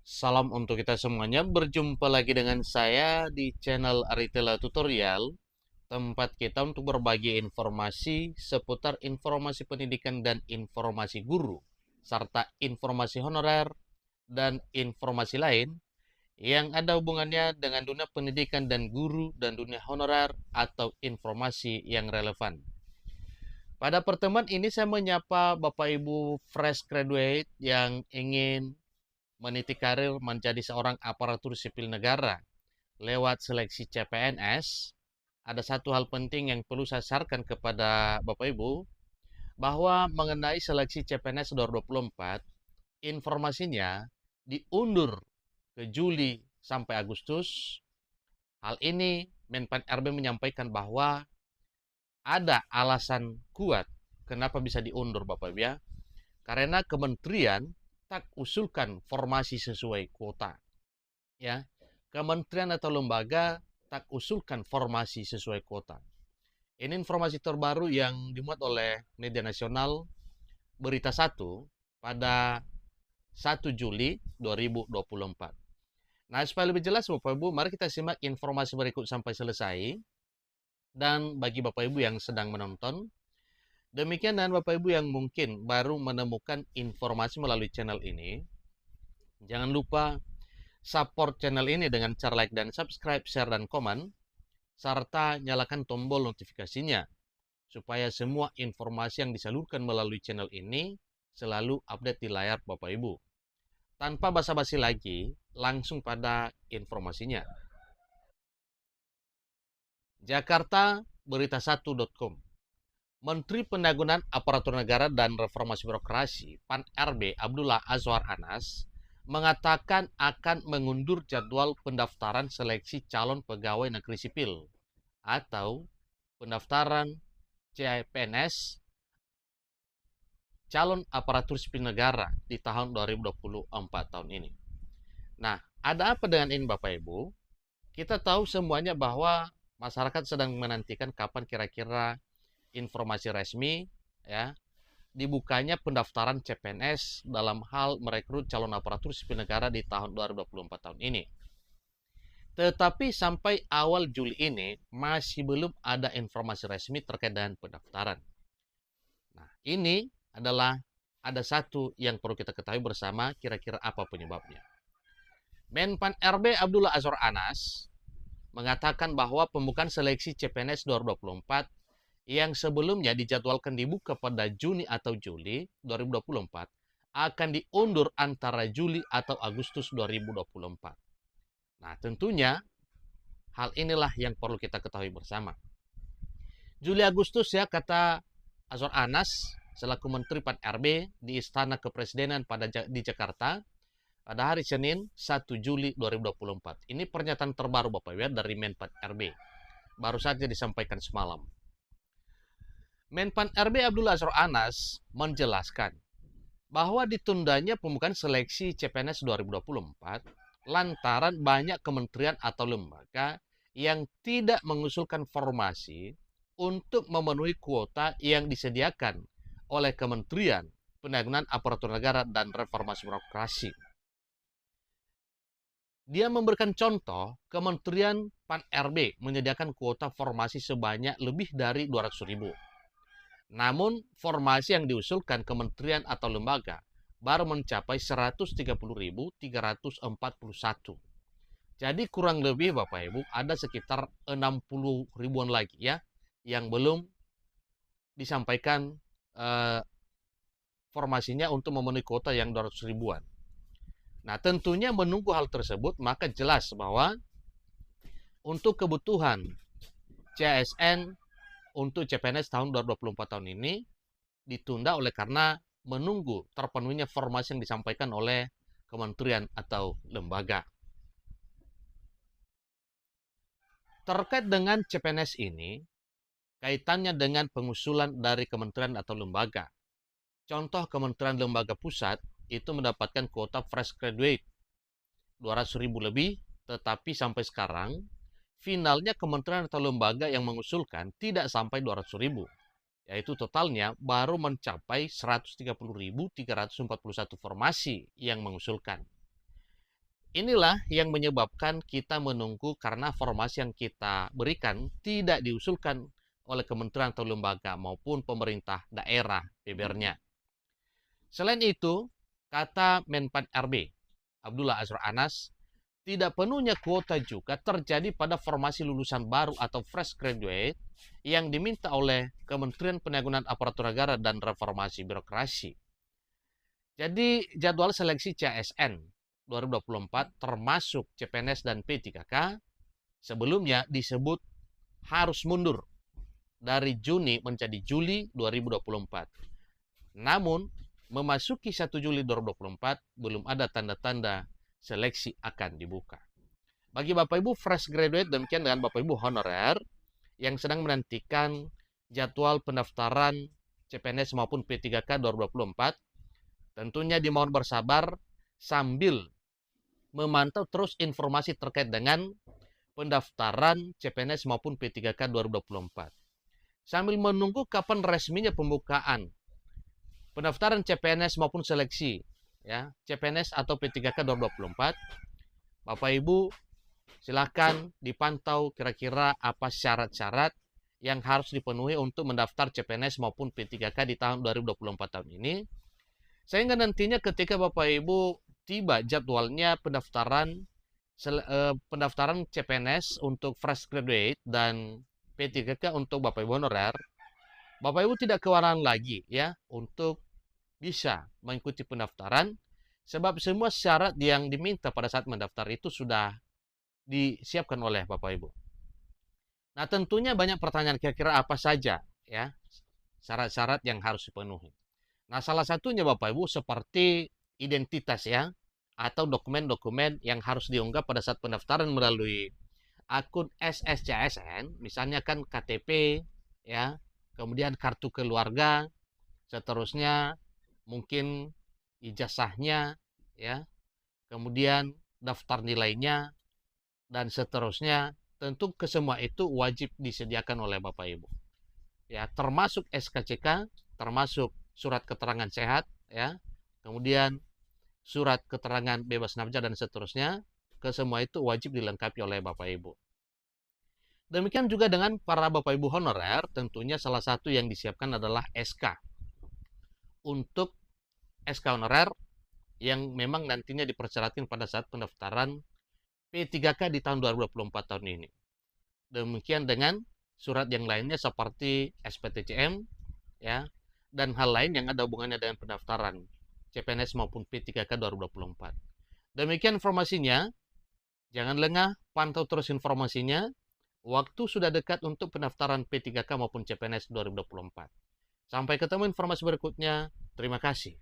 Salam untuk kita semuanya. Berjumpa lagi dengan saya di channel Aritela Tutorial, tempat kita untuk berbagi informasi seputar informasi pendidikan dan informasi guru, serta informasi honorer dan informasi lain yang ada hubungannya dengan dunia pendidikan dan guru dan dunia honorer atau informasi yang relevan. Pada pertemuan ini saya menyapa Bapak Ibu fresh graduate yang ingin meniti karir menjadi seorang aparatur sipil negara lewat seleksi CPNS. Ada satu hal penting yang perlu saya sarankan kepada Bapak Ibu, bahwa mengenai seleksi CPNS 2024, informasinya diundur ke Juli sampai Agustus. Hal ini Menpan RB menyampaikan bahwa ada alasan kuat kenapa bisa diundur Bapak Ibu ya. Karena kementerian tak usulkan formasi sesuai kuota. Ya, kementerian atau lembaga tak usulkan formasi sesuai kuota. Ini informasi terbaru yang dimuat oleh media nasional Berita Satu pada 1 Juli 2024. Nah, supaya lebih jelas Bapak Ibu, mari kita simak informasi berikut sampai selesai. Dan bagi Bapak Ibu yang sedang menonton, demikian, dan Bapak Ibu yang mungkin baru menemukan informasi melalui channel ini, jangan lupa support channel ini dengan cara like dan subscribe, share dan komen, serta nyalakan tombol notifikasinya, supaya semua informasi yang disalurkan melalui channel ini selalu update di layar Bapak Ibu. Tanpa basa-basi lagi, langsung pada informasinya. Jakarta, berita1.com. Menteri Pendagunan Aparatur Negara dan Reformasi Birokrasi (PAN RB) Abdullah Azwar Anas mengatakan akan mengundur jadwal pendaftaran seleksi calon pegawai negeri sipil atau pendaftaran CPNS calon aparatur sipil negara di tahun 2024 tahun ini. Nah, ada apa dengan ini Bapak Ibu? Kita tahu semuanya bahwa masyarakat sedang menantikan kapan kira-kira informasi resmi ya dibukanya pendaftaran CPNS dalam hal merekrut calon aparatur sipil negara di tahun 2024 tahun ini. Tetapi sampai awal Juli ini masih belum ada informasi resmi terkait dengan pendaftaran. Nah, ini adalah ada satu yang perlu kita ketahui bersama, kira-kira apa penyebabnya. Menpan RB Abdullah Azwar Anas mengatakan bahwa pembukaan seleksi CPNS 2024 yang sebelumnya dijadwalkan dibuka pada Juni atau Juli 2024 akan diundur antara Juli atau Agustus 2024. Nah, tentunya hal inilah yang perlu kita ketahui bersama. Juli Agustus ya, kata Azwar Anas selaku Menteri PAN RB di Istana Kepresidenan di Jakarta pada hari Senin 1 Juli 2024. Ini pernyataan terbaru Bapak Ibu dari Menpan RB. Baru saja disampaikan semalam. Menpan RB Abdullah Azwar Anas menjelaskan bahwa ditundanya pembukaan seleksi CPNS 2024 lantaran banyak kementerian atau lembaga yang tidak mengusulkan formasi untuk memenuhi kuota yang disediakan oleh Kementerian Pendagunan Aparatur Negara dan Reformasi Birokrasi. Dia memberikan contoh, Kementerian PAN RB menyediakan kuota formasi sebanyak lebih dari 200.000. Namun, formasi yang diusulkan kementerian atau lembaga baru mencapai 130.341. Jadi kurang lebih Bapak Ibu ada sekitar 60 ribuan lagi ya yang belum disampaikan formasinya untuk memenuhi kuota yang 200 ribuan. Nah, tentunya menunggu hal tersebut, maka jelas bahwa untuk kebutuhan CASN untuk CPNS tahun 2024 tahun ini ditunda oleh karena menunggu terpenuhinya formasi yang disampaikan oleh kementerian atau lembaga. Terkait dengan CPNS ini, kaitannya dengan pengusulan dari kementerian atau lembaga. Contoh kementerian lembaga pusat itu mendapatkan kuota fresh graduate 200.000 lebih, tetapi sampai sekarang finalnya kementerian atau lembaga yang mengusulkan tidak sampai 200.000, yaitu totalnya baru mencapai 130.341 formasi yang mengusulkan. Inilah yang menyebabkan kita menunggu karena formasi yang kita berikan tidak diusulkan oleh kementerian atau lembaga maupun pemerintah daerah PBR-nya. Selain itu, kata Menpan RB, Abdullah Azwar Anas, tidak penuhnya kuota juga terjadi pada formasi lulusan baru atau fresh graduate yang diminta oleh Kementerian Penanggulangan Aparatur Negara dan Reformasi Birokrasi. Jadi jadwal seleksi CASN 2024 termasuk CPNS dan P3K sebelumnya disebut harus mundur dari Juni menjadi Juli 2024. Namun memasuki 1 Juli 2024 belum ada tanda-tanda seleksi akan dibuka. Bagi Bapak Ibu fresh graduate, demikian dengan Bapak Ibu honorer yang sedang menantikan jadwal pendaftaran CPNS maupun P3K 2024, tentunya dimohon bersabar sambil memantau terus informasi terkait dengan pendaftaran CPNS maupun P3K 2024. Sambil menunggu kapan resminya pembukaan pendaftaran CPNS maupun seleksi ya, CPNS atau P3K 2024, Bapak Ibu silakan dipantau kira-kira apa syarat-syarat yang harus dipenuhi untuk mendaftar CPNS maupun P3K di tahun 2024 tahun ini. Sehingga nantinya ketika Bapak Ibu tiba jadwalnya pendaftaran CPNS untuk fresh graduate dan P3K untuk Bapak Ibu honorer, Bapak Ibu tidak kewalahan lagi ya untuk bisa mengikuti pendaftaran, sebab semua syarat yang diminta pada saat mendaftar itu sudah disiapkan oleh Bapak Ibu. Nah, tentunya banyak pertanyaan kira-kira apa saja ya syarat-syarat yang harus dipenuhi. Nah, salah satunya Bapak Ibu seperti identitas ya, atau dokumen-dokumen yang harus diunggah pada saat pendaftaran melalui akun SSCSN, misalnya kan KTP ya, kemudian kartu keluarga, seterusnya mungkin ijazahnya ya, kemudian daftar nilainya dan seterusnya. Tentu kesemua itu wajib disediakan oleh Bapak Ibu. Ya, termasuk SKCK, termasuk surat keterangan sehat ya, kemudian surat keterangan bebas nafkah dan seterusnya, kesemua itu wajib dilengkapi oleh Bapak Ibu. Demikian juga dengan para Bapak Ibu honorer, tentunya salah satu yang disiapkan adalah SK. Untuk SK honorer yang memang nantinya dipersyaratkan pada saat pendaftaran P3K di tahun 2024 tahun ini. Demikian dengan surat yang lainnya seperti SPTCM ya, dan hal lain yang ada hubungannya dengan pendaftaran CPNS maupun P3K 2024. Demikian informasinya. Jangan lengah, pantau terus informasinya. Waktu sudah dekat untuk pendaftaran P3K maupun CPNS 2024. Sampai ketemu informasi berikutnya. Terima kasih.